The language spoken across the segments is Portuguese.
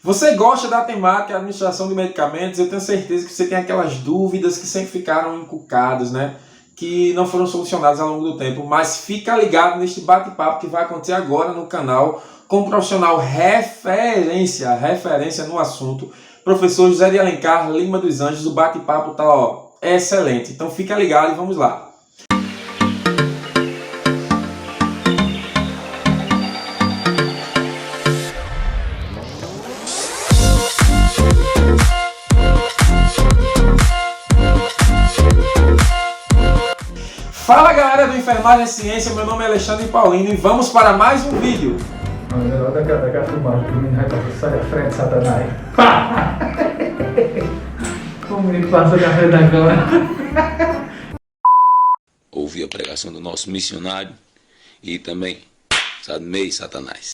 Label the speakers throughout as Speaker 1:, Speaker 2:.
Speaker 1: Você gosta da temática administração de medicamentos? Eu tenho certeza que você tem aquelas dúvidas que sempre ficaram encucadas, né? Que não foram solucionadas ao longo do tempo, mas fica ligado neste bate-papo que vai acontecer agora no canal com um profissional referência no assunto, professor José de Alencar Lima dos Anjos. O bate-papo tá excelente, então fica ligado e vamos lá. Fala galera do Enfermagem e Ciência, meu nome é Alexandre Paulino e vamos para mais um vídeo.
Speaker 2: Melhor daquela filmagem que o menino vai passar, sai da frente, Satanás. O menino passa da frente da câmera.
Speaker 3: Ouvi a pregação do nosso missionário e também Sadmei Satanás.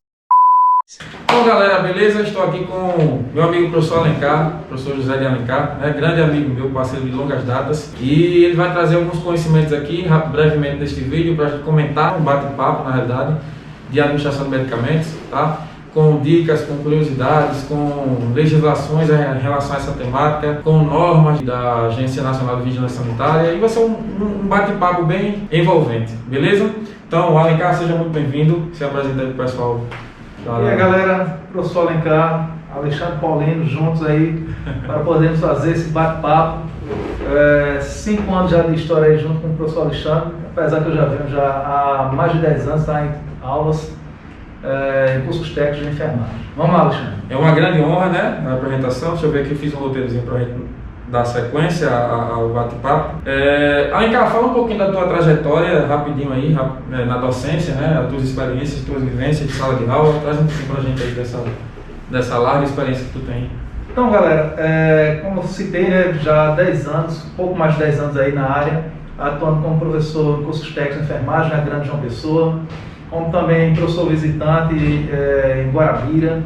Speaker 1: Bom galera, beleza? Estou aqui com meu amigo professor Alencar, professor José de Alencar, grande amigo meu, parceiro de longas datas, e ele vai trazer alguns conhecimentos aqui, brevemente neste vídeo, para a gente comentar, um bate-papo na realidade, de administração de medicamentos, tá? Com dicas, com curiosidades, com legislações em relação a essa temática, com normas da Agência Nacional de Vigilância Sanitária, e vai ser um bate-papo bem envolvente, beleza? Então, Alencar, seja muito bem-vindo, se apresenta aí para o pessoal.
Speaker 2: E aí galera, professor Alencar, Alexandre Paulino, juntos aí para podermos fazer esse bate-papo. 5 anos já de história aí junto com o professor Alexandre, apesar que eu já venho há mais de 10 anos em aulas em cursos técnicos de enfermagem. Vamos lá, Alexandre.
Speaker 1: É uma grande honra, né, na apresentação. Deixa eu ver aqui, eu fiz um roteirozinho para a gente dar sequência ao bate-papo. Alencar, fala um pouquinho da tua trajetória, rapidinho aí, na docência, né, as tuas experiências, as tuas vivências de sala de aula. Traz um pouquinho para a gente aí dessa larga experiência que tu tem.
Speaker 2: Então, galera, como eu citei, né, já há 10 anos, pouco mais de 10 anos aí na área, atuando como professor em cursos técnicos de enfermagem na Grande João Pessoa, como também professor visitante em Guarabira,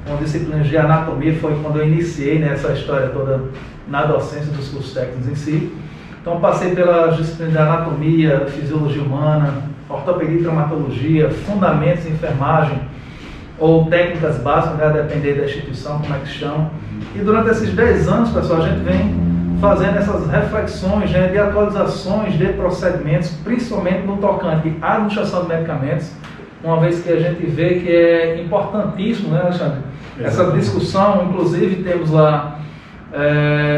Speaker 2: com disciplinas de anatomia. Foi quando eu iniciei, né, essa história toda na docência dos cursos técnicos em si. Então passei pelas disciplinas de anatomia, fisiologia humana, ortopedia e traumatologia, fundamentos em enfermagem ou técnicas básicas, né, a depender da instituição, como é que chama. E durante esses 10 anos, pessoal, a gente vem fazendo essas reflexões, né, de atualizações de procedimentos, principalmente no tocante à administração de medicamentos, uma vez que a gente vê que é importantíssimo, né, Alexandre? Essa discussão, inclusive temos lá,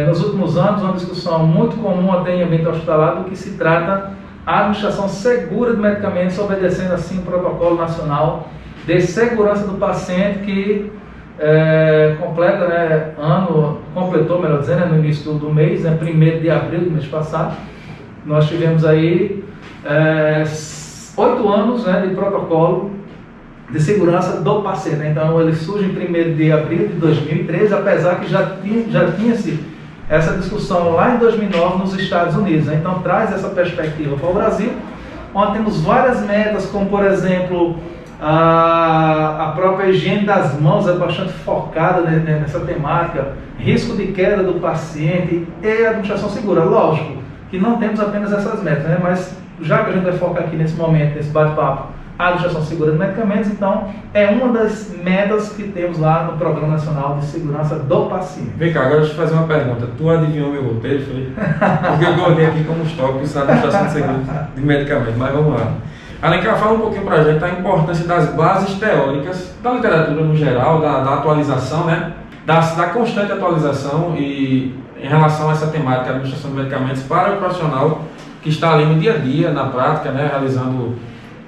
Speaker 2: nos últimos anos, uma discussão muito comum até em ambiente hospitalar, do que se trata a administração segura de medicamentos, obedecendo assim o protocolo nacional de segurança do paciente que completa, né, completou, melhor dizendo, no início do mês, né, 1º de abril do mês passado. Nós tivemos aí 8 anos, né, de protocolo de segurança do paciente, né? Então ele surge em 1º de abril de 2013, apesar que já tinha-se essa discussão lá em 2009 nos Estados Unidos, né? Então traz essa perspectiva para o Brasil, onde temos várias metas, como por exemplo a própria higiene das mãos é bastante focada, né, nessa temática, risco de queda do paciente e administração segura. Lógico que não temos apenas essas metas, né? Mas já que a gente vai focar aqui nesse momento, nesse bate-papo, a administração segura de medicamentos, então é uma das metas que temos lá no Programa Nacional de Segurança do Paciente.
Speaker 1: Vem cá, agora deixa eu fazer uma pergunta. Tu adivinhou meu roteiro, foi? Porque eu guardei aqui como os tópicos da administração segura de medicamentos, mas vamos lá. Alencar, fala um pouquinho para a gente da importância das bases teóricas, da literatura no geral, da atualização, né? Da constante atualização e em relação a essa temática de administração de medicamentos para o profissional que está ali no dia a dia, na prática, né, realizando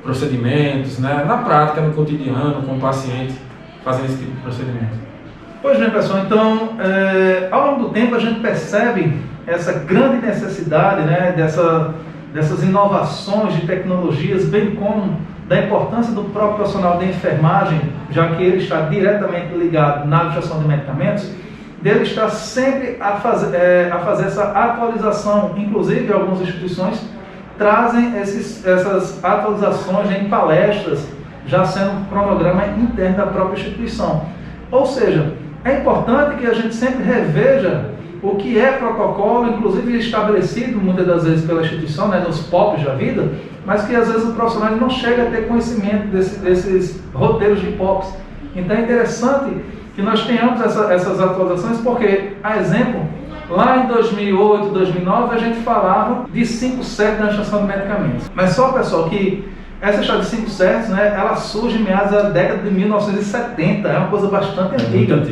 Speaker 1: procedimentos, né, na prática, no cotidiano, com o paciente, fazendo esse tipo de procedimento.
Speaker 2: Pois bem, pessoal, então, ao longo do tempo a gente percebe essa grande necessidade, né, dessas inovações de tecnologias, bem como da importância do próprio profissional de enfermagem, já que ele está diretamente ligado na administração de medicamentos, dele estar sempre a fazer essa atualização. Inclusive, algumas instituições trazem essas atualizações em palestras, já sendo um cronograma interno da própria instituição. Ou seja, é importante que a gente sempre reveja o que é protocolo, inclusive estabelecido muitas das vezes pela instituição, né, nos POPs da vida, mas que às vezes o profissional não chega a ter conhecimento desses roteiros de POPs. Então é interessante que nós tenhamos essas atualizações, porque, a exemplo, lá em 2008, 2009, a gente falava de 5 certos na administração de medicamentos. Mas só, pessoal, que essa história de 5 certos, né, ela surge em meados da década de 1970, é uma coisa bastante antiga.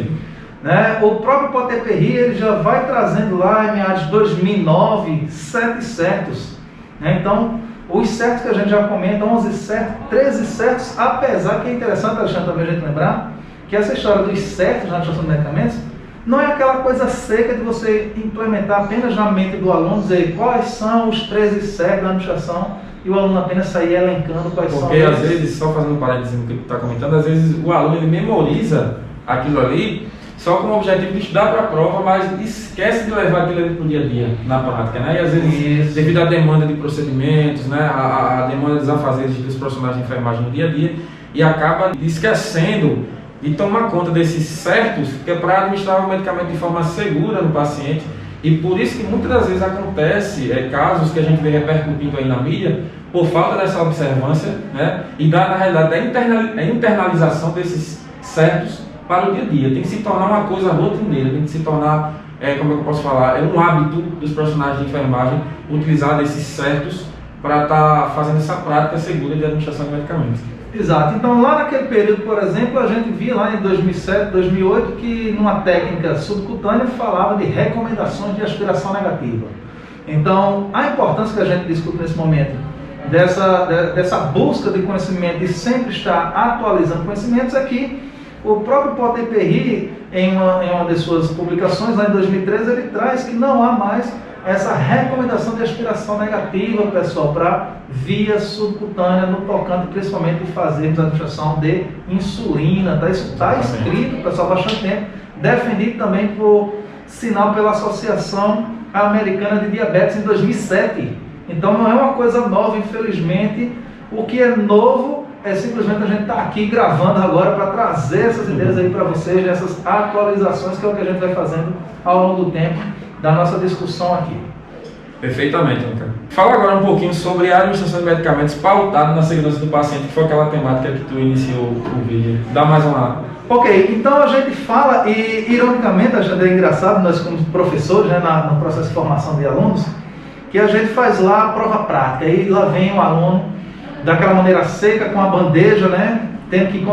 Speaker 2: Né? O próprio Poté-Perry, ele já vai trazendo lá em meados de 2009, 7 certos. Né? Então, os certos que a gente já comenta, 11 certos, 13 certos, apesar que é interessante, Alexandre, também a gente lembrar, que essa história dos certos na administração de medicamentos não é aquela coisa seca de você implementar apenas na mente do aluno, dizer quais são os 13 certos da administração e o aluno apenas sair elencando quais são.
Speaker 1: Porque às vezes, só fazendo um parênteses no que tu está comentando, às vezes o aluno ele memoriza aquilo ali só com o objetivo de estudar para a prova, mas esquece de levar aquilo ali para o dia a dia, na prática, né? E às vezes, devido à demanda de procedimentos, né? A demanda dos afazeres dos profissionais de enfermagem no dia a dia, e acaba esquecendo de tomar conta desses certos, que é para administrar o medicamento de forma segura no paciente. E por isso que muitas das vezes acontece casos que a gente vê repercutindo aí na mídia, por falta dessa observância, né? E na realidade da internalização desses certos para o dia a dia. Tem que se tornar uma coisa rotineira, tem que se tornar, como eu posso falar, um hábito dos profissionais de enfermagem utilizar esses certos para estar fazendo essa prática segura de administração de medicamentos.
Speaker 2: Exato. Então, lá naquele período, por exemplo, a gente via lá em 2007, 2008, que numa técnica subcutânea falava de recomendações de aspiração negativa. Então, a importância que a gente discute nesse momento dessa busca de conhecimento e sempre estar atualizando conhecimentos é que o próprio Poté-Perry, em uma de suas publicações, lá em 2013, ele traz que não há mais essa recomendação de aspiração negativa, pessoal, para via subcutânea, no tocante principalmente de fazermos a administração de insulina. Isso está escrito, pessoal, há bastante tempo, defendido também por sinal pela Associação Americana de Diabetes em 2007. Então não é uma coisa nova, infelizmente. O que é novo é simplesmente a gente estar aqui gravando agora para trazer essas ideias aí para vocês, essas atualizações, que é o que a gente vai fazendo ao longo do tempo da nossa discussão aqui.
Speaker 1: Perfeitamente, Lucas. Fala agora um pouquinho sobre a administração de medicamentos pautado na segurança do paciente, que foi aquela temática que tu iniciou o vídeo. Dá mais uma...
Speaker 2: Ok, então a gente fala, e ironicamente, é engraçado, nós como professores, né, no processo de formação de alunos, que a gente faz lá a prova prática, e lá vem o aluno daquela maneira seca, com a bandeja, né, tendo que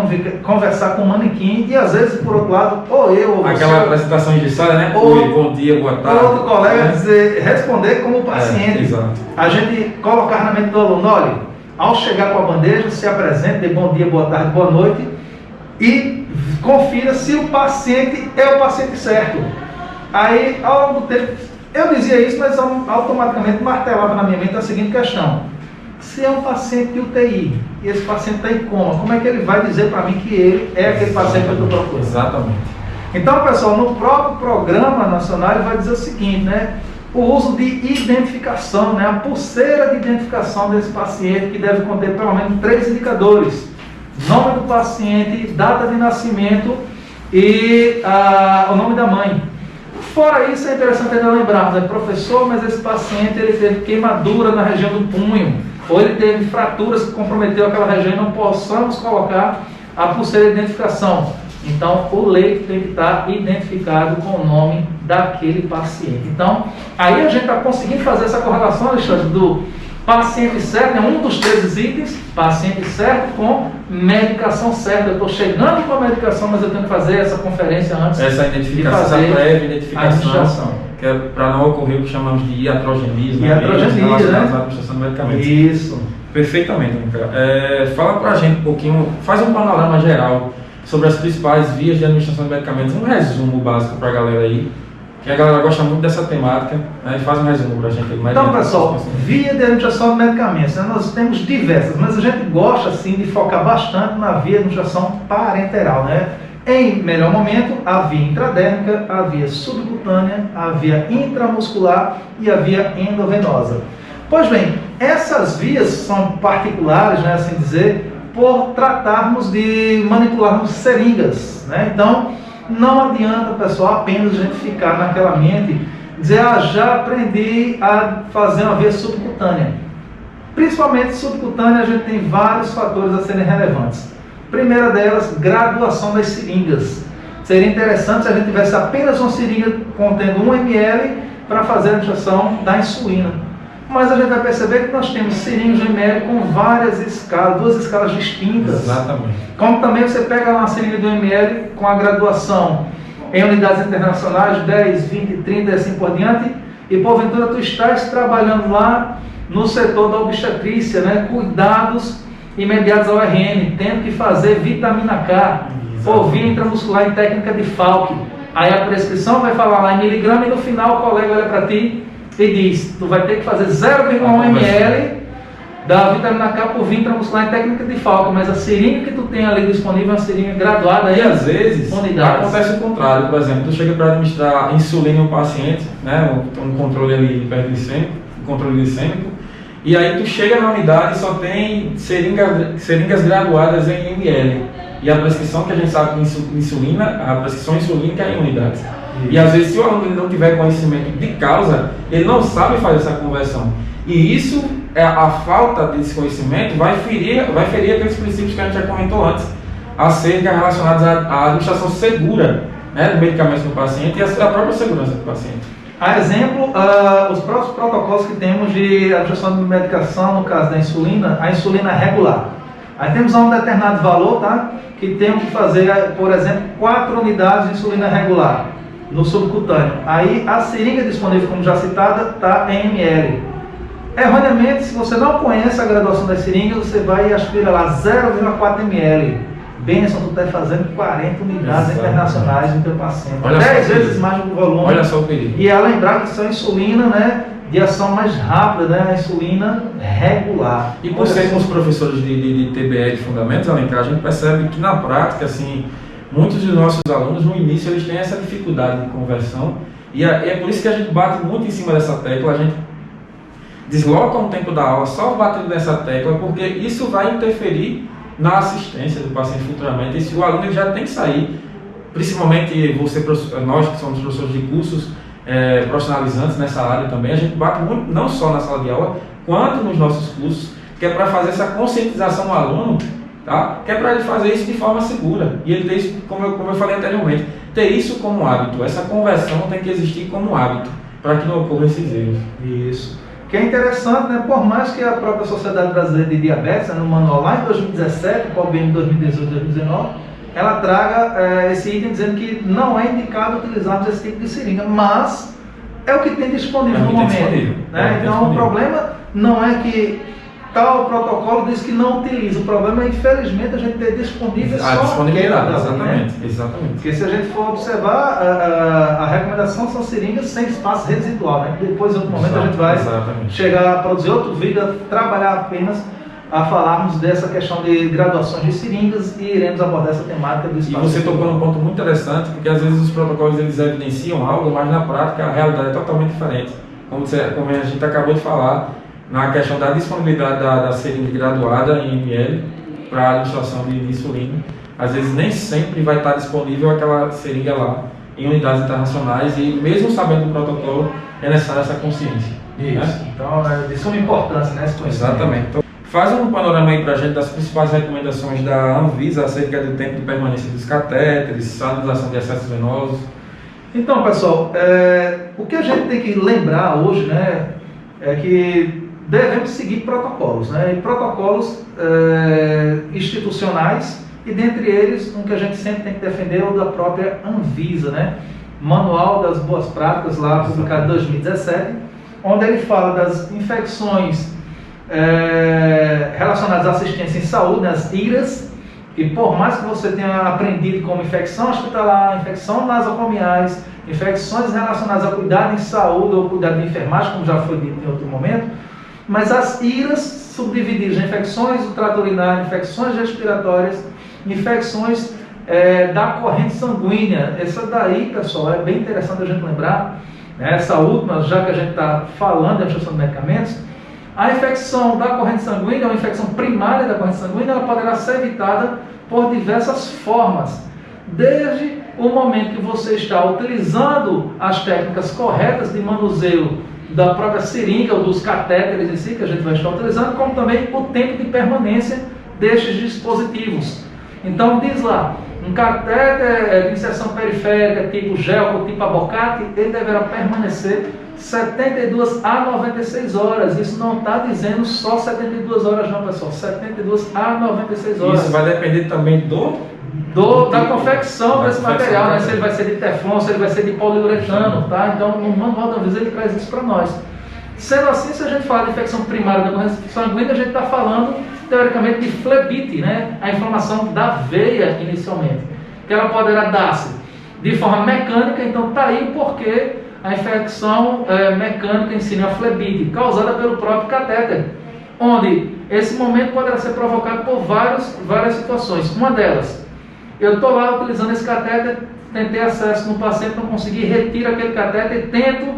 Speaker 2: conversar com o manequim, e às vezes, por outro lado, ou eu, ou você... Aquela
Speaker 1: apresentação engessada, né?
Speaker 2: Ou
Speaker 1: bom dia, boa tarde.
Speaker 2: Ou outro colega responder como paciente.
Speaker 1: Exato.
Speaker 2: A gente colocar na mente do aluno, olha, ao chegar com a bandeja, se apresente, dê bom dia, boa tarde, boa noite, e confira se o paciente é o paciente certo. Aí, ao longo do tempo, eu dizia isso, mas automaticamente martelava na minha mente a seguinte questão: se é um paciente de UTI e esse paciente está em coma, como é que ele vai dizer para mim que ele é aquele paciente que eu estou procurando?
Speaker 1: Exatamente.
Speaker 2: Então, pessoal, no próprio programa nacional ele vai dizer o seguinte, né? O uso de identificação, né? A pulseira de identificação desse paciente, que deve conter pelo menos 3 indicadores: nome do paciente, data de nascimento e o nome da mãe. Fora isso, é interessante ainda lembrar, né? Professor, mas esse paciente ele teve queimadura na região do punho, ou ele teve fraturas que comprometeu aquela região, e não possamos colocar a pulseira de identificação. Então, o leito tem que estar identificado com o nome daquele paciente. Então, aí a gente está conseguindo fazer essa correlação, Alexandre, do paciente certo, é um dos 13 itens, paciente certo com medicação certa. Eu estou chegando com a medicação, mas eu tenho que fazer essa conferência antes.
Speaker 1: Essa identificação, essa prévia identificação, que é para não ocorrer o que chamamos de iatrogenismo.
Speaker 2: Iatrogenismo, né?
Speaker 1: A administração de medicamentos.
Speaker 2: Isso.
Speaker 1: Perfeitamente, cara. Fala para a gente um pouquinho, faz um panorama geral sobre as principais vias de administração de medicamentos, um resumo básico para a galera aí, que a galera gosta muito dessa temática, né? Faz um resumo para a gente.
Speaker 2: Então, pessoal, via de administração de medicamentos, né? Nós temos diversas, mas a gente gosta assim de focar bastante na via de administração parenteral, né? Em melhor momento, a via intradérmica, a via subcutânea, a via intramuscular e a via endovenosa. Pois bem, essas vias são particulares, né, assim dizer, por tratarmos de manipularmos seringas, né? Então, não adianta, pessoal, apenas a gente ficar naquela mente, dizer, já aprendi a fazer uma via subcutânea. Principalmente subcutânea, a gente tem vários fatores a serem relevantes. Primeira delas, graduação das seringas. seria interessante se a gente tivesse apenas uma seringa contendo 1 ml para fazer a injeção da insulina. Mas a gente vai perceber que nós temos seringas de ml com várias escalas, 2 escalas distintas.
Speaker 1: Exatamente.
Speaker 2: Como também você pega uma seringa de 1 ml com a graduação em unidades internacionais, 10, 20, 30 e assim por diante, e porventura tu estás trabalhando lá no setor da obstetrícia, né? Cuidados imediatos ao RN, tendo que fazer vitamina K, por via intramuscular em técnica de Falk. Aí a prescrição vai falar lá em miligrama e no final o colega olha para ti e diz, tu vai ter que fazer 0,1 ml da vitamina K por via intramuscular em técnica de Falk, mas a seringa que tu tem ali disponível é uma seringa graduada
Speaker 1: E
Speaker 2: aí,
Speaker 1: às vezes
Speaker 2: unidades.
Speaker 1: acontece o contrário. Por exemplo, tu chega para administrar insulina em um paciente, né, um controle ali hiperglicêmico, um controle glicêmico, e aí tu chega na unidade e só tem seringas graduadas em ml. E a prescrição que a gente sabe de insulina, a prescrição insulínica é em unidades. E às vezes se o aluno não tiver conhecimento de causa, ele não sabe fazer essa conversão. E isso, a falta desse conhecimento vai ferir aqueles princípios que a gente já comentou antes, acerca relacionados à administração segura, né, do medicamento do paciente e a própria segurança do paciente.
Speaker 2: A exemplo, os próprios protocolos que temos de administração de medicação, no caso da insulina, a insulina regular. Aí temos um determinado valor, tá? Que temos que fazer, por exemplo, 4 unidades de insulina regular no subcutâneo. Aí a seringa disponível, como já citada, está em ml. Erroneamente, se você não conhece a graduação das seringas, você vai e aspira lá 0,4 ml. Benção, tu está fazendo 40 unidades internacionais no teu paciente. 10 vezes mais do volume.
Speaker 1: Olha só o perigo.
Speaker 2: E é lembrar que isso é insulina, né, de ação mais rápida, né, a insulina regular.
Speaker 1: E por sermos professores de TBE de fundamentos, Alencar, a gente percebe que na prática, assim, muitos dos nossos alunos no início eles têm essa dificuldade de conversão e é por isso que a gente bate muito em cima dessa tecla, a gente desloca um tempo da aula só batendo nessa tecla, porque isso vai interferir na assistência do paciente futuramente. E se o aluno ele já tem que sair, principalmente você, nós que somos professores de cursos profissionalizantes nessa área também, a gente bate muito, não só na sala de aula, quanto nos nossos cursos, que é para fazer essa conscientização do aluno, tá? Que é para ele fazer isso de forma segura. E ele ter isso, como eu falei anteriormente, ter isso como hábito. Essa conversão tem que existir como hábito, para que não ocorra esses erros.
Speaker 2: Isso. Que é interessante, né? Por mais que a própria Sociedade Brasileira de Diabetes, no manual lá em 2017, com o BM 2018-2019, ela traga esse item dizendo que não é indicado utilizarmos esse tipo de seringa, mas é o que tem disponível no momento. Né? Então o problema não é que tal protocolo diz que não utiliza, o problema é infelizmente a gente ter disponível só
Speaker 1: disponibilidade,
Speaker 2: exatamente.
Speaker 1: Exatamente.
Speaker 2: Porque se a gente for observar, a recomendação são seringas sem espaço residual, né? Depois em outro momento a gente vai chegar a produzir outro vídeo, a trabalhar apenas a falarmos dessa questão de graduações de seringas e iremos abordar essa temática do espaço.
Speaker 1: E você tocou num ponto muito interessante, porque às vezes os protocolos eles evidenciam algo, mas na prática a realidade é totalmente diferente. Como a gente acabou de falar, na questão da disponibilidade da seringa graduada em ml para a administração de insulina, às vezes nem sempre vai estar disponível aquela seringa lá em unidades internacionais e mesmo sabendo do protocolo é necessária essa consciência.
Speaker 2: Isso. Né? Então é de suma importância, né?
Speaker 1: Exatamente. Então, faz um panorama aí para a gente das principais recomendações da Anvisa acerca do tempo de permanência dos catéteres, sanitização de acessos venosos.
Speaker 2: Então, pessoal, o que a gente tem que lembrar hoje, né, é que devemos seguir protocolos, né, e protocolos institucionais, e dentre eles, um que a gente sempre tem que defender é o da própria Anvisa, né, Manual das Boas Práticas, lá publicado em 2017, onde ele fala das infecções relacionadas à assistência em saúde, né, as IRAS, e por mais que você tenha aprendido como infecção hospitalar, infecção nasocomiais, infecções relacionadas a cuidado em saúde ou cuidado de enfermagem, como já foi dito em outro momento, mas as IRAS subdivididas em infecções do trato urinário, infecções respiratórias, infecções da corrente sanguínea. Essa daí, pessoal, é bem interessante a gente lembrar, né? Essa última, já que a gente está falando de administração de medicamentos, a infecção da corrente sanguínea, uma infecção primária da corrente sanguínea, ela poderá ser evitada por diversas formas, desde o momento que você está utilizando as técnicas corretas de manuseio da própria seringa ou dos catéteres em si, que a gente vai estar utilizando, como também o tempo de permanência destes dispositivos. Então diz lá, Um catéter de inserção periférica, tipo gel, tipo abocate, ele deverá permanecer 72 a 96 horas. Isso não está dizendo só 72 horas não, pessoal. 72 a 96 horas.
Speaker 1: Isso vai depender também
Speaker 2: da confecção desse material, né? Se ele vai ser de teflon, se ele vai ser de poliuretano, tá? Então, no manual da Anvisa ele traz isso para nós. Sendo assim, se a gente fala de infecção primária da corrente sanguínea, a gente está falando, teoricamente, de flebite, né? A inflamação da veia, inicialmente. Que ela poderá dar-se de forma mecânica, então está aí porque a infecção mecânica ensina a flebite, causada pelo próprio catéter, onde esse momento poderá ser provocado por várias situações. Uma delas, eu estou lá utilizando esse catéter, tentei acesso no paciente, não consegui, retiro aquele catéter e tento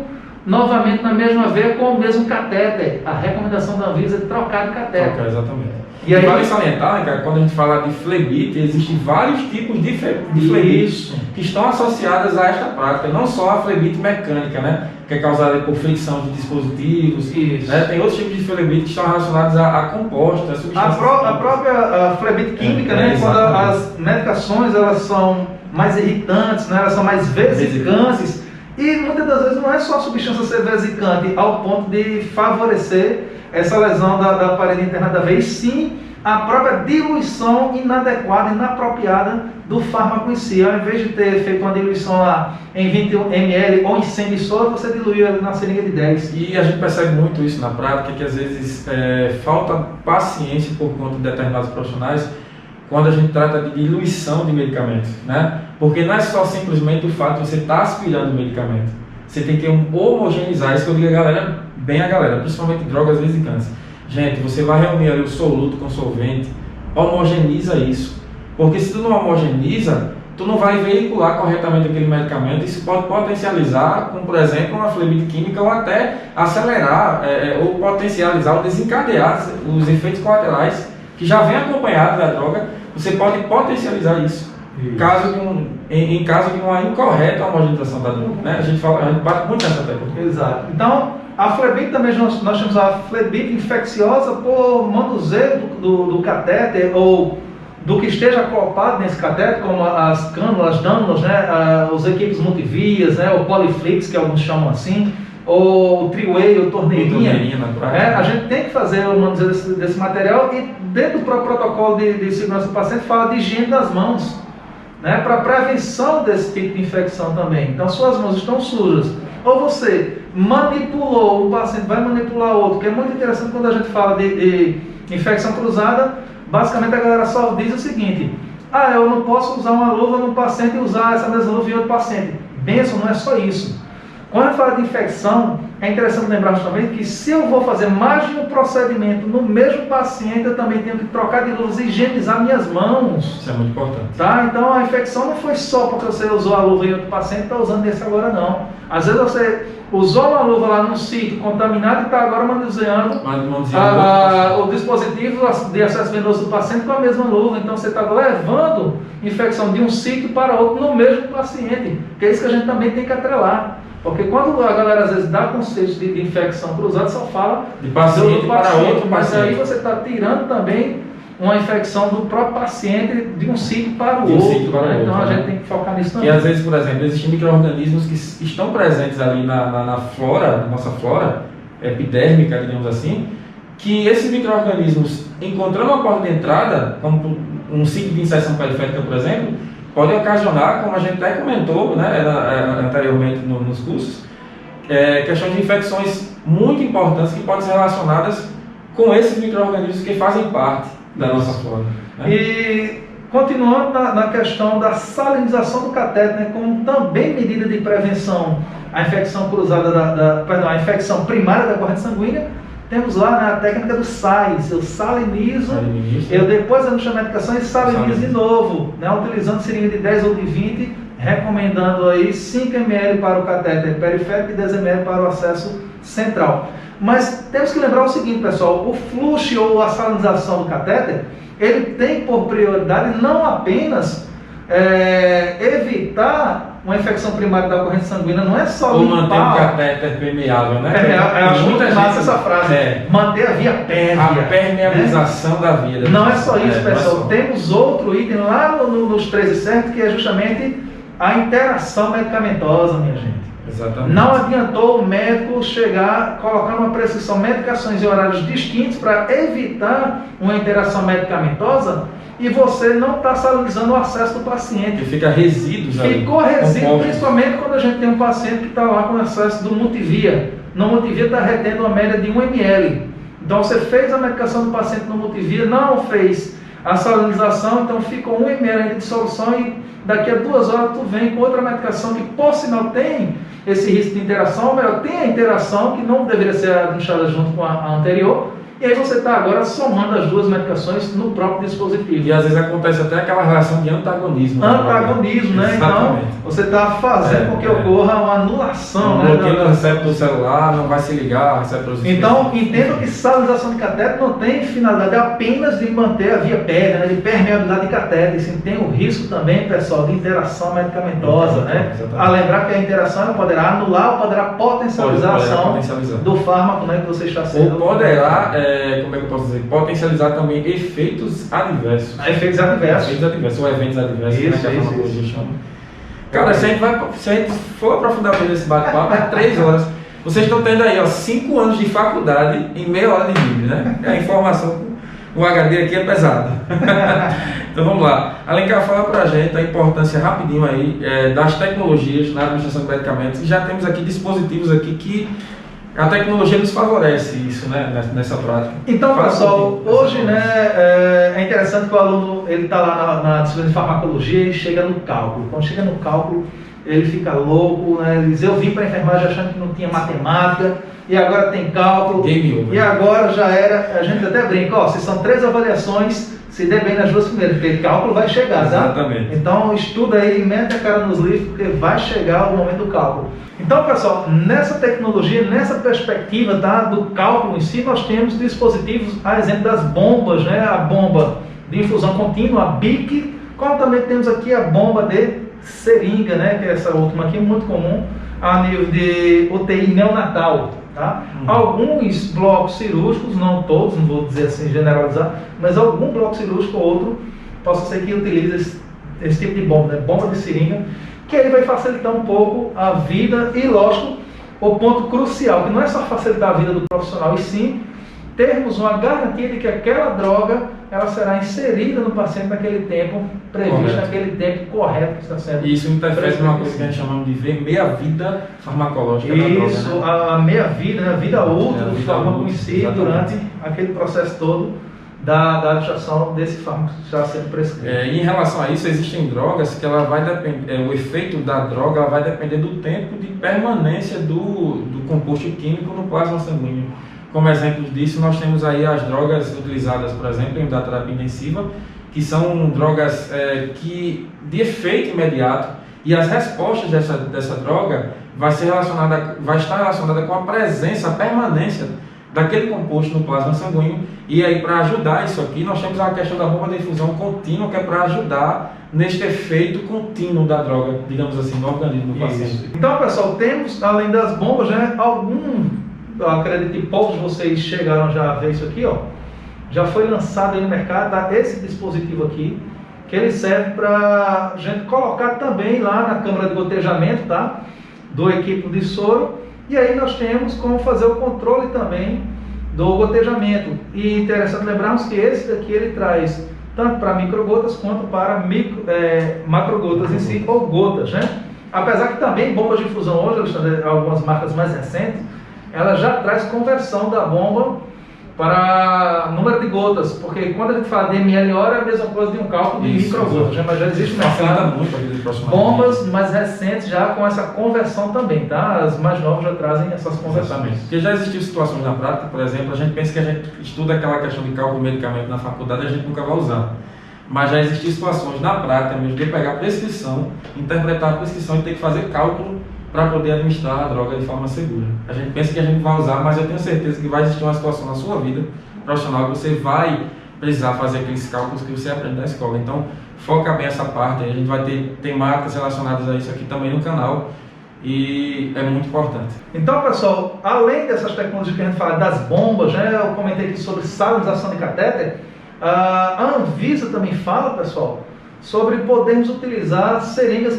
Speaker 2: novamente na mesma veia com o mesmo catéter. A recomendação da Anvisa é trocar de catéter.
Speaker 1: Trocar, exatamente.
Speaker 2: E aí,
Speaker 1: vale salientar, né, cara, quando a gente fala de flebite, existem vários tipos de flebite que estão associadas a esta prática, não só a flebite mecânica, né, que é causada por fricção de dispositivos, né, tem outros tipos de flebite que estão relacionados a compostos, a substâncias.
Speaker 2: A própria flebite química, né, quando as medicações elas são mais irritantes, né, elas são mais vesicantes, e muitas das vezes não é só a substância ser vesicante ao ponto de favorecer essa lesão da parede interna da veia, e sim a própria diluição inadequada, inapropriada do fármaco em si. Ao invés de ter feito uma diluição lá em 20 ml ou em 100 de soro, você diluiu ele na seringa de 10.
Speaker 1: E a gente percebe muito isso na prática, que às vezes falta paciência por conta de determinados profissionais quando a gente trata de diluição de medicamentos, né? Porque não é só simplesmente o fato de você estar aspirando o medicamento. Você tem que homogeneizar, isso que eu digo a galera, principalmente drogas vesicantes. Gente, você vai reunir ali o soluto com o solvente, homogeneiza isso. Porque se tu não homogeneiza, tu não vai veicular corretamente aquele medicamento, e isso pode potencializar, como por exemplo, uma flebite química, ou até acelerar, ou potencializar, ou desencadear os efeitos colaterais que já vem acompanhado da droga. Você pode potencializar isso. Em caso de uma incorreta homogeneização da droga, né? A gente bate muito nessa tecla.
Speaker 2: Exato. Então, a flebite também, nós temos a flebite infecciosa por manuseio do catéter, ou do que esteja acoplado nesse catéter, como as cânulas, dânulas, né? Os equipes multivias, né? O poliflix, que alguns chamam assim, ou o triway, ou torneirinha. A gente tem que fazer o manuseio desse material, e dentro do próprio protocolo de segurança do paciente fala de higiene das mãos, né, para prevenção desse tipo de infecção também. Então, suas mãos estão sujas, ou você manipulou, o paciente vai manipular outro, que é muito interessante quando a gente fala de infecção cruzada. Basicamente a galera só diz o seguinte: eu não posso usar uma luva no paciente e usar essa mesma luva em outro paciente. Benção, não é só isso. Quando a gente fala de infecção, é interessante lembrar também que se eu vou fazer mais de um procedimento no mesmo paciente, eu também tenho que trocar de luvas e higienizar minhas mãos.
Speaker 1: Isso é muito importante.
Speaker 2: Tá? Então a infecção não foi só porque você usou a luva em outro paciente e está usando esse agora, não. Às vezes você usou uma luva lá num sítio contaminado e está agora manuseando o dispositivo de acesso venoso do paciente com a mesma luva. Então você está levando infecção de um sítio para outro no mesmo paciente, que é isso que a gente também tem que atrelar. Porque quando a galera às vezes dá conceitos de infecção cruzada, só fala
Speaker 1: de paciente para outro
Speaker 2: mas
Speaker 1: paciente.
Speaker 2: Aí você está tirando também uma infecção do próprio paciente de um sítio para o outro. Então a gente tem que focar nisso também.
Speaker 1: E às vezes, por exemplo, existem micro-organismos que estão presentes ali na flora, na nossa flora epidérmica, digamos assim, que esses micro-organismos, encontrando uma porta de entrada, como um ciclo de inserção periférica, por exemplo, pode ocasionar, como a gente até comentou, né, anteriormente nos cursos, questões de infecções muito importantes que podem ser relacionadas com esses micro-organismos que fazem parte da nossa flora. Né?
Speaker 2: E continuando na questão da salinização do catéter, né, como também medida de prevenção à infecção cruzada, a infecção primária da corrente sanguínea, temos lá, né, a técnica do sais. Eu salinizo, eu depois eu a medicação e salinizo de novo, né, utilizando seringa de 10 ou de 20, recomendando aí 5 ml para o catéter periférico e 10 ml para o acesso central. Mas temos que lembrar o seguinte, pessoal: o flush ou a salinização do catéter, ele tem por prioridade não apenas evitar uma infecção primária da corrente sanguínea não é só
Speaker 1: ou manter um
Speaker 2: limpar...
Speaker 1: catéter permeável, né?
Speaker 2: Eu acho muito massa
Speaker 1: gente-
Speaker 2: essa frase. Manter a via pérvia.
Speaker 1: A permeabilização da vida.
Speaker 2: Não é só isso,
Speaker 1: não é
Speaker 2: pessoal.
Speaker 1: só.
Speaker 2: Temos outro item lá nos 13 certos, que é justamente a interação medicamentosa, minha gente.
Speaker 1: Exatamente.
Speaker 2: Não adiantou o médico chegar, colocar uma prescrição, medicações em horários distintos para evitar uma interação medicamentosa e você não está salinizando o acesso do paciente.
Speaker 1: Que fica resíduos ali.
Speaker 2: Ficou resíduo,
Speaker 1: compostos.
Speaker 2: principalmente quando a gente tem um paciente que está lá com excesso do multivia. No multivia está retendo uma média de 1 ml. Então você fez a medicação do paciente no multivia, não fez a salinização, então fica 1 ml ainda de solução e daqui a 2 horas tu vem com outra medicação que por sinal tem esse risco de interação, ou melhor, tem a interação que não deveria ser administrada junto com a anterior, e aí você está agora somando as duas medicações no próprio dispositivo.
Speaker 1: E às vezes acontece até aquela relação de antagonismo.
Speaker 2: Antagonismo, né?
Speaker 1: Exatamente.
Speaker 2: Então, você está fazendo com que ocorra uma anulação,
Speaker 1: O
Speaker 2: né?
Speaker 1: bloqueio do receptor celular não vai se ligar, receptores
Speaker 2: Então, entendo que salinização de catéter não tem finalidade apenas de manter a via pérvia, né, de permeabilidade de catéter. Sim, tem o risco também, pessoal, de interação medicamentosa, né?
Speaker 1: Exatamente.
Speaker 2: A lembrar que a interação ela poderá anular ou poderá potencializar a
Speaker 1: Poderá
Speaker 2: ação
Speaker 1: potencializar.
Speaker 2: do fármaco, né, que você está
Speaker 1: Ou
Speaker 2: sendo.
Speaker 1: poderá, como é que eu posso dizer, potencializar também efeitos adversos.
Speaker 2: Efeitos adversos.
Speaker 1: Efeitos adversos, ou eventos adversos,
Speaker 2: Isso,
Speaker 1: né, que a
Speaker 2: isso,
Speaker 1: farmacologia
Speaker 2: isso.
Speaker 1: chama. Cara, se a gente for aprofundar nesse bate-papo, é 3 horas. Vocês estão tendo aí, ó, 5 anos de faculdade em meia hora de vídeo, né? A informação, o HD aqui é pesado. Então vamos lá. Alencar, fala pra gente a importância rapidinho aí das tecnologias na administração de medicamentos. E já temos aqui dispositivos aqui que a tecnologia nos favorece isso, né, nessa prática.
Speaker 2: Então,
Speaker 1: Fala
Speaker 2: pessoal,
Speaker 1: um pouquinho
Speaker 2: hoje,
Speaker 1: dessa
Speaker 2: né, é interessante que o aluno ele está lá na disciplina de farmacologia e chega no cálculo. Quando chega no cálculo, ele fica louco, né? Ele diz, eu vim para a enfermagem achando que não tinha matemática e agora tem cálculo.
Speaker 1: Game over.
Speaker 2: E agora já era, a gente até brinca, ó, se são 3 avaliações, se der bem nas 2 primeiras, porque cálculo vai chegar, tá?
Speaker 1: Exatamente.
Speaker 2: Então estuda aí, mete a cara nos livros, porque vai chegar o momento do cálculo. Então, pessoal, nessa tecnologia, nessa perspectiva, tá, do cálculo em si, nós temos dispositivos, a exemplo das bombas, né, a bomba de infusão contínua, a BIC, como também temos aqui a bomba de seringa, né, que é essa última aqui, muito comum, a nível de UTI neonatal. Tá? Alguns blocos cirúrgicos, não todos, não vou dizer assim generalizar, mas algum bloco cirúrgico ou outro possa ser que utilize esse tipo de bomba, né? Bomba de seringa, que aí vai facilitar um pouco a vida e, lógico, o ponto crucial, que não é só facilitar a vida do profissional, e sim termos uma garantia de que aquela droga ela será inserida no paciente naquele tempo previsto,
Speaker 1: correto.
Speaker 2: naquele tempo correto que está sendo.
Speaker 1: E isso interfere numa coisa que a gente chama de ver meia-vida farmacológica da droga,
Speaker 2: Isso,
Speaker 1: né?
Speaker 2: a meia-vida, né, a vida útil do
Speaker 1: vida
Speaker 2: fármaco
Speaker 1: útil,
Speaker 2: em si,
Speaker 1: exatamente.
Speaker 2: durante aquele processo todo da administração desse fármaco que está sendo prescrito.
Speaker 1: E em relação a isso, existem drogas que ela vai depender, o efeito da droga ela vai depender do tempo de permanência do composto químico no plasma sanguíneo. Como exemplo disso, nós temos aí as drogas utilizadas, por exemplo, em terapia intensiva, que são drogas que de efeito imediato, e as respostas dessa droga vai estar relacionada com a presença, a permanência daquele composto no plasma sanguíneo. E aí, para ajudar isso aqui, nós temos a questão da bomba de infusão contínua, que é para ajudar neste efeito contínuo da droga, digamos assim, no organismo do paciente.
Speaker 2: Então, pessoal, temos, além das bombas, né, eu acredito que poucos de vocês chegaram já a ver isso aqui, ó. Já foi lançado aí no mercado, tá? Esse dispositivo aqui, que ele serve para a gente colocar também lá na câmara de gotejamento, tá? Do equipo de soro. E aí nós temos como fazer o controle também do gotejamento. E interessante lembrarmos que esse daqui ele traz tanto para microgotas quanto para macrogotas em si, ou gotas, né? Apesar que também bombas de infusão hoje, Alexandre, algumas marcas mais recentes, ela já traz conversão da bomba para número de gotas, porque quando a gente fala de ml hora é a mesma coisa de um cálculo de microgotas, né? Mas já existe
Speaker 1: muito a vida do profissional.
Speaker 2: bombas mais recentes já com essa conversão também, tá? As mais novas já trazem essas conversões.
Speaker 1: Exatamente. Porque já existiu situações na prática, por exemplo, a gente pensa que a gente estuda aquela questão de cálculo de medicamento na faculdade e a gente nunca vai usar. Mas já existiam situações na prática mesmo de pegar a prescrição, interpretar a prescrição e ter que fazer cálculo para poder administrar a droga de forma segura. A gente pensa que a gente vai usar, mas eu tenho certeza que vai existir uma situação na sua vida profissional que você vai precisar fazer aqueles cálculos que você aprende na escola. Então, foca bem essa parte. A gente vai ter temáticas relacionadas a isso aqui também no canal e é muito importante.
Speaker 2: Então, pessoal, além dessas tecnologias que a gente fala das bombas, né, eu comentei aqui sobre salinização de catéter, a Anvisa também fala, pessoal, sobre podermos utilizar seringas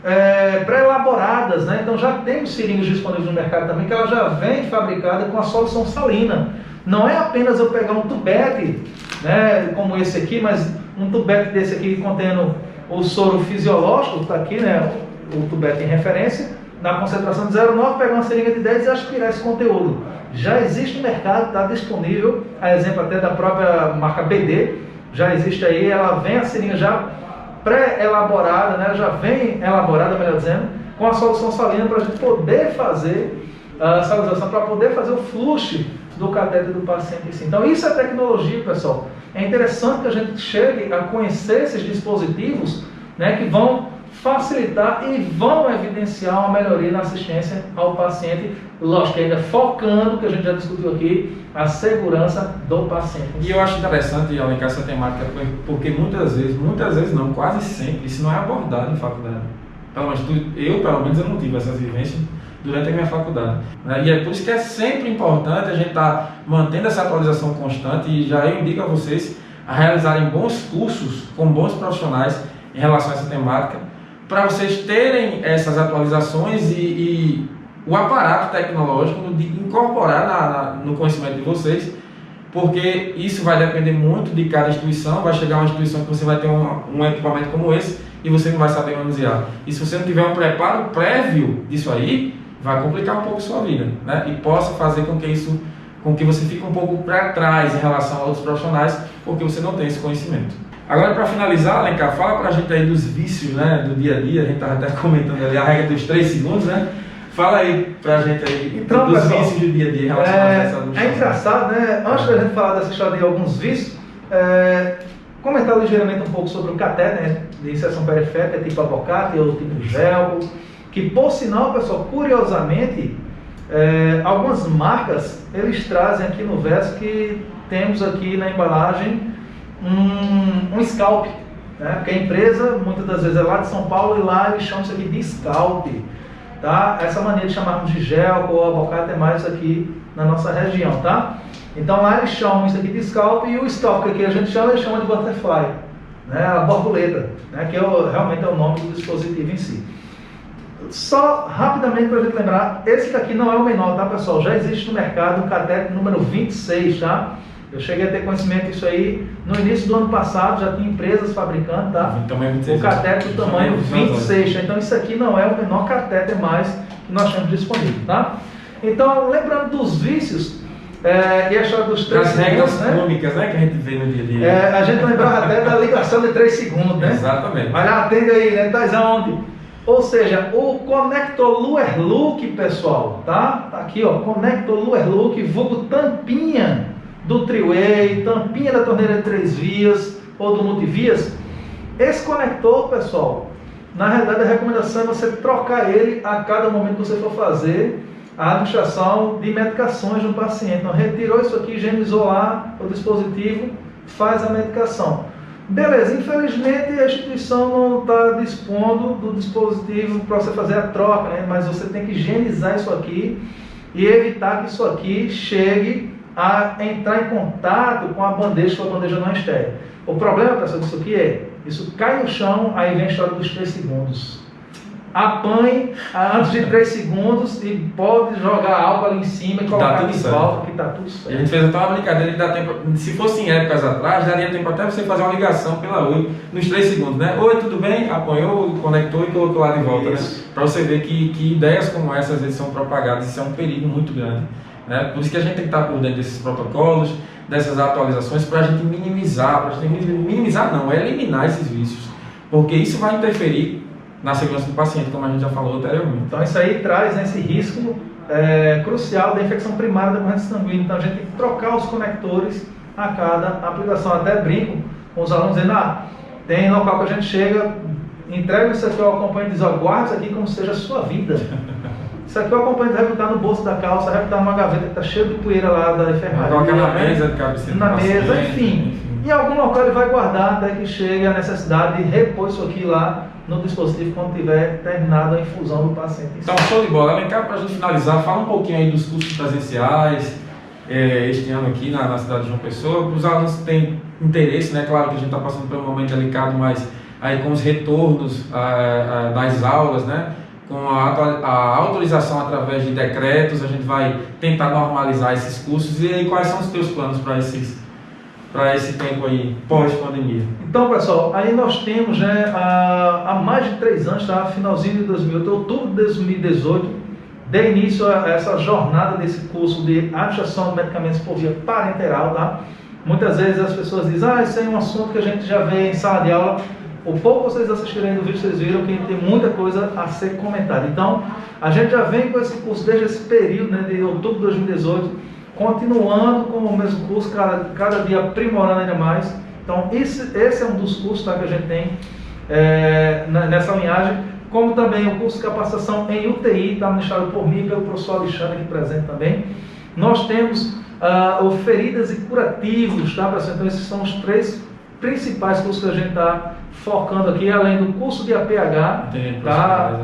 Speaker 2: pré-elaboradas, né? Então já temos seringas disponíveis no mercado também, que ela já vem fabricada com a solução salina. Não é apenas eu pegar um tubete, né, como esse aqui, mas um tubete desse aqui contendo o soro fisiológico, está aqui, né, o tubete em referência, na concentração de 0,9, pegar uma seringa de 10 e aspirar esse conteúdo. Já existe no mercado, está disponível, a exemplo até da própria marca BD, já existe aí, ela vem a seringa já pré-elaborada, né, já vem elaborada, melhor dizendo, com a solução salina para a gente poder fazer a salinização, para poder fazer o fluxo do catéter do paciente em si. Então isso é tecnologia, pessoal. É interessante que a gente chegue a conhecer esses dispositivos, né, que vão facilitar e vão evidenciar uma melhoria na assistência ao paciente, lógico, ainda focando, que a gente já discutiu aqui, a segurança do paciente.
Speaker 1: E eu acho interessante, Alencar, essa temática, porque muitas vezes não, quase sempre, isso não é abordado em faculdade. Pelo menos eu não tive essas vivências durante a minha faculdade. E é por isso que é sempre importante a gente estar mantendo essa atualização constante, e já eu indico a vocês a realizarem bons cursos com bons profissionais em relação a essa temática, para vocês terem essas atualizações e o aparato tecnológico de incorporar no conhecimento de vocês, porque isso vai depender muito de cada instituição. Vai chegar uma instituição que você vai ter um equipamento como esse e você não vai saber manusear. E se você não tiver um preparo prévio disso aí, vai complicar um pouco a sua vida, né? E possa fazer com que você fique um pouco para trás em relação a outros profissionais, porque você não tem esse conhecimento. Agora, para finalizar, Alencar, fala para a gente aí dos vícios, né, do dia a dia. A gente estava até comentando ali a regra dos 3 segundos, né? Fala aí para a gente aí
Speaker 2: então,
Speaker 1: dos
Speaker 2: pessoal,
Speaker 1: vícios do dia a dia relacionados a essa
Speaker 2: É engraçado, né? Antes da gente falar dessa história de alguns vícios, comentar ligeiramente um pouco sobre o catéter, né, de inserção periférica, tipo abocate ou tipo gel, que por sinal, pessoal, curiosamente, algumas marcas, eles trazem aqui no verso que temos aqui na embalagem um scalp, né? Porque a empresa muitas das vezes é lá de São Paulo e lá eles chamam isso aqui de scalp, tá? Essa maneira de chamarmos de gel ou abocate é mais aqui na nossa região, tá? Então lá eles chamam isso aqui de scalp, e o scalp que aqui a gente chama, eles chamam de butterfly, né? A borboleta, né? Que realmente é o nome do dispositivo em si. Só rapidamente para a gente lembrar, esse daqui não é o menor, tá, pessoal? Já existe no mercado o catéter número 26, tá? Eu cheguei a ter conhecimento disso aí no início do ano passado, já tinha empresas fabricando, tá? O catéter do tamanho 26, então isso aqui não é o menor catéter mais que nós temos disponível, tá? Então, lembrando dos vícios, e a história dos 3 segundos,
Speaker 1: regras cômicas, né, que a gente vê no dia a dia.
Speaker 2: a gente lembrava até da ligação de 3 segundos, né?
Speaker 1: Exatamente.
Speaker 2: Olha, atende aí, né? Tá aonde? Ou seja, o conector Luer Look, pessoal, tá? Tá aqui, ó, conector Luer Look, vulgo tampinha do Triway, tampinha da torneira de 3 vias ou do multivias. Esse conector, pessoal, na realidade a recomendação é você trocar ele a cada momento que você for fazer a administração de medicações no paciente. Então, retirou isso aqui, higienizou lá o dispositivo, faz a medicação. Beleza, infelizmente a instituição não está dispondo do dispositivo para você fazer a troca, né? Mas você tem que higienizar isso aqui e evitar que isso aqui chegue a entrar em contato com a bandeja, se a bandeja não é estéril. O problema, pessoal, disso aqui isso cai no chão, aí vem a história dos 3 segundos. Apanhe antes de 3 segundos e pode jogar álcool ali em cima e colocar de volta, que está tudo certo.
Speaker 1: E a gente fez até uma brincadeira que dá tempo, se fosse em épocas atrás, daria tempo até você fazer uma ligação pela Oi nos 3 segundos, né? Oi, tudo bem? Apanhou, conectou e colocou lá de volta, isso, né? Para você ver que ideias como essas às vezes são propagadas, isso é um perigo muito grande, né? Por isso que a gente tem que estar por dentro desses protocolos, dessas atualizações, para a gente minimizar, eliminar esses vícios, porque isso vai interferir na segurança do paciente, como a gente já falou anteriormente.
Speaker 2: Então isso aí traz esse risco crucial da infecção primária da corrente sanguínea. Então a gente tem que trocar os conectores a cada aplicação. Até brinco com os alunos dizendo, tem local que a gente chega, entrega isso aqui ao acompanhante e diz, guarda isso aqui como seja a sua vida. Isso aqui o acompanhante vai botar no bolso da calça, vai botar numa gaveta que está cheia de poeira lá da enfermagem.
Speaker 1: Coloca na mesa de cabeceira.
Speaker 2: Na mesa, enfim. Em algum local ele vai guardar até que chegue a necessidade de repor isso aqui lá no dispositivo quando tiver terminado a infusão do paciente.
Speaker 1: Então, show de bola. Alencar, para a gente finalizar, fala um pouquinho aí dos cursos presenciais este ano aqui na cidade de João Pessoa. Os alunos têm interesse, né? Claro que a gente está passando por um momento delicado, mas aí com os retornos das aulas, né? Com a autorização através de decretos, a gente vai tentar normalizar esses cursos. E aí, quais são os teus planos para esse tempo aí, pós-pandemia?
Speaker 2: Então, pessoal, aí nós temos, né, há mais de 3 anos, tá? Finalzinho de 2008, outubro de 2018, dei início a essa jornada desse curso de administração de medicamentos por via parenteral, tá? Muitas vezes as pessoas dizem, isso aí é um assunto que a gente já vê em sala de aula. O pouco vocês assistirem no vídeo, vocês viram que tem muita coisa a ser comentada. Então, a gente já vem com esse curso desde esse período, né, de outubro de 2018, continuando com o mesmo curso, cada dia aprimorando ainda mais. Então, esse é um dos cursos, tá, que a gente tem nessa linhagem, como também o curso de capacitação em UTI, está ministrado por mim e pelo professor Alexandre aqui presente também. Nós temos o feridas e curativos, tá, pessoal? Então, esses são os 3 principais cursos que a gente está focando aqui, além do curso de APH, tá?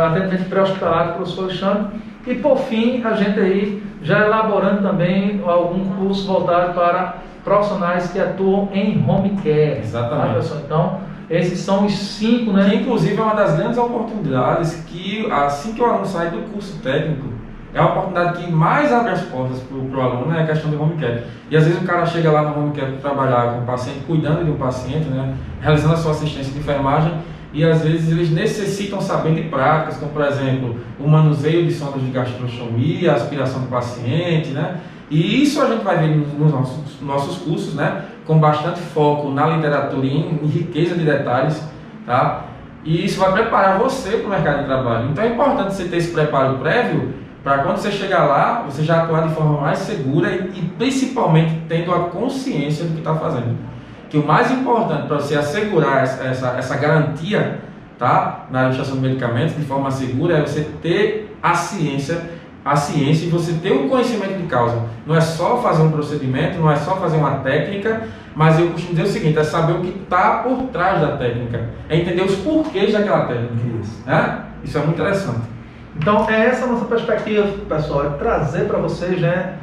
Speaker 2: Atendimento pré-hospitalar do professor Alexandre. E por fim, a gente aí já elaborando também algum curso voltado para profissionais que atuam em home care.
Speaker 1: Exatamente.
Speaker 2: Tá, pessoal? Então, esses são os 5, né?
Speaker 1: Que inclusive é uma das grandes oportunidades que, assim que o aluno sai do curso técnico, é a oportunidade que mais abre as portas para o aluno, é a questão do home care. E às vezes o cara chega lá no home care para trabalhar com o paciente, cuidando de um paciente, né, realizando a sua assistência de enfermagem, e às vezes eles necessitam saber de práticas, como por exemplo, o manuseio de sondas de gastrostomia, a aspiração do paciente, né? E isso a gente vai ver nos nossos cursos, né, com bastante foco na literatura e em riqueza de detalhes, tá? E isso vai preparar você para o mercado de trabalho. Então é importante você ter esse preparo prévio, para quando você chegar lá, você já atuar de forma mais segura e principalmente tendo a consciência do que está fazendo. Que o mais importante para você assegurar essa garantia, tá, na administração de medicamentos de forma segura é você ter a ciência e você ter o conhecimento de causa. Não é só fazer um procedimento, não é só fazer uma técnica, mas eu costumo dizer o seguinte, é saber o que está por trás da técnica, é entender os porquês daquela técnica. Né? Isso é muito interessante.
Speaker 2: Então, essa a nossa perspectiva, pessoal, é trazer para vocês, né,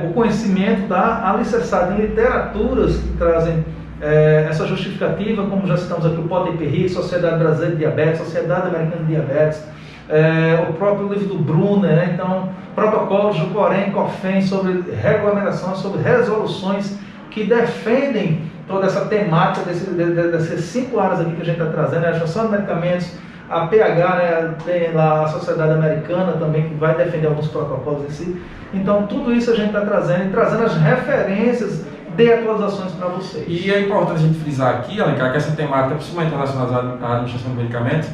Speaker 2: o conhecimento alicerçado em literaturas que trazem essa justificativa, como já citamos aqui, o POD-IPRI, Sociedade Brasileira de Diabetes, Sociedade Americana de Diabetes, o próprio livro do Brunner, né? Então, protocolos do Corém, COFEN, sobre regulamentações, sobre resoluções que defendem toda essa temática dessas 5 áreas aqui que a gente está trazendo, a administração de medicamentos, a PH, né, tem lá a Sociedade Americana também, que vai defender alguns protocolos em si. Então, tudo isso a gente está trazendo, e trazendo as referências de atualizações para vocês.
Speaker 1: E é importante a gente frisar aqui, Alencar, que essa temática, principalmente relacionada à administração de medicamentos,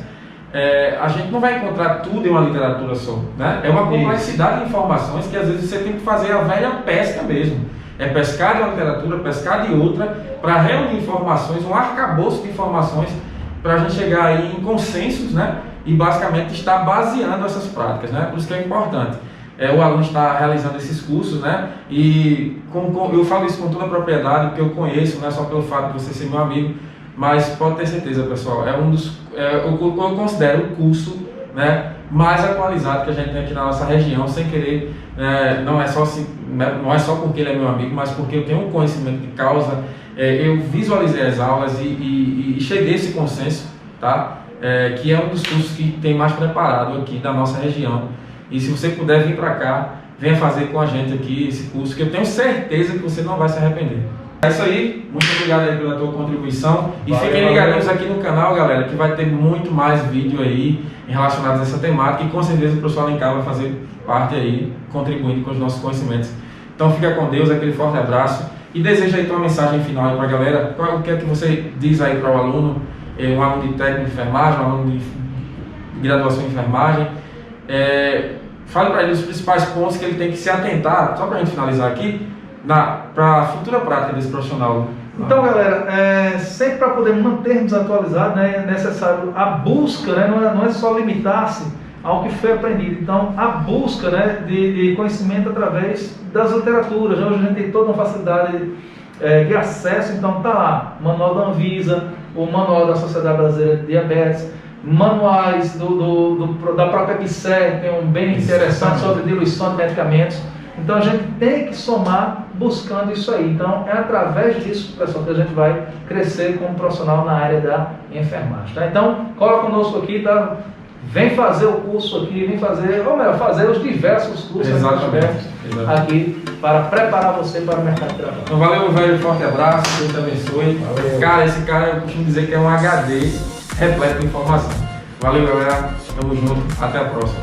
Speaker 1: a gente não vai encontrar tudo em uma literatura só, né? É uma complexidade de informações que às vezes você tem que fazer a velha pesca mesmo. É pescar de uma literatura, pescar de outra, para reunir informações, um arcabouço de informações, para a gente chegar aí em consensos, né? E basicamente estar baseando essas práticas, né? Por isso que é importante. O aluno está realizando esses cursos, né? E eu falo isso com toda a propriedade, porque eu conheço, não é só pelo fato de você ser meu amigo, mas pode ter certeza, pessoal, eu considero o curso, né, mais atualizado que a gente tem aqui na nossa região, sem querer, não é só porque ele é meu amigo, mas porque eu tenho um conhecimento de causa, eu visualizei as aulas e cheguei a esse consenso, tá? Que é um dos cursos que tem mais preparado aqui da nossa região. E se você puder vir para cá, venha fazer com a gente aqui esse curso, que eu tenho certeza que você não vai se arrepender. É isso aí, muito obrigado aí pela tua contribuição. E fiquem ligadinhos aqui no canal, galera, que vai ter muito mais vídeo aí relacionados a essa temática e com certeza o professor Alencar vai fazer parte aí, contribuindo com os nossos conhecimentos. Então fica com Deus, aquele forte abraço e deseja aí tua mensagem final aí para a galera. O que é que você diz aí para o aluno, um aluno de técnico de enfermagem, um aluno de graduação em enfermagem? Fale para ele os principais pontos que ele tem que se atentar, só para a gente finalizar aqui, para a futura prática desse profissional.
Speaker 2: Então, galera, sempre para poder mantermos atualizados, né, é necessário a busca, né, não é só limitar-se ao que foi aprendido. Então, a busca, né, de conhecimento através das literaturas. Hoje a gente tem toda uma facilidade de acesso, então tá lá, manual da Anvisa, o manual da Sociedade Brasileira de Diabetes, manuais da própria BSER, tem um bem interessante sobre diluição de medicamentos. Então a gente tem que somar buscando isso aí. Então é através disso, pessoal, que a gente vai crescer como profissional na área da enfermagem. Tá? Então cola conosco aqui, tá? Vem fazer o curso aqui, vem fazer, ou melhor, fazer os diversos cursos aqui para preparar você para o mercado de trabalho.
Speaker 1: Então valeu, velho, forte abraço, Deus te abençoe. Valeu. Cara, esse cara eu costumo dizer que é um HD repleto de informação. Valeu, galera, tamo junto, até a próxima.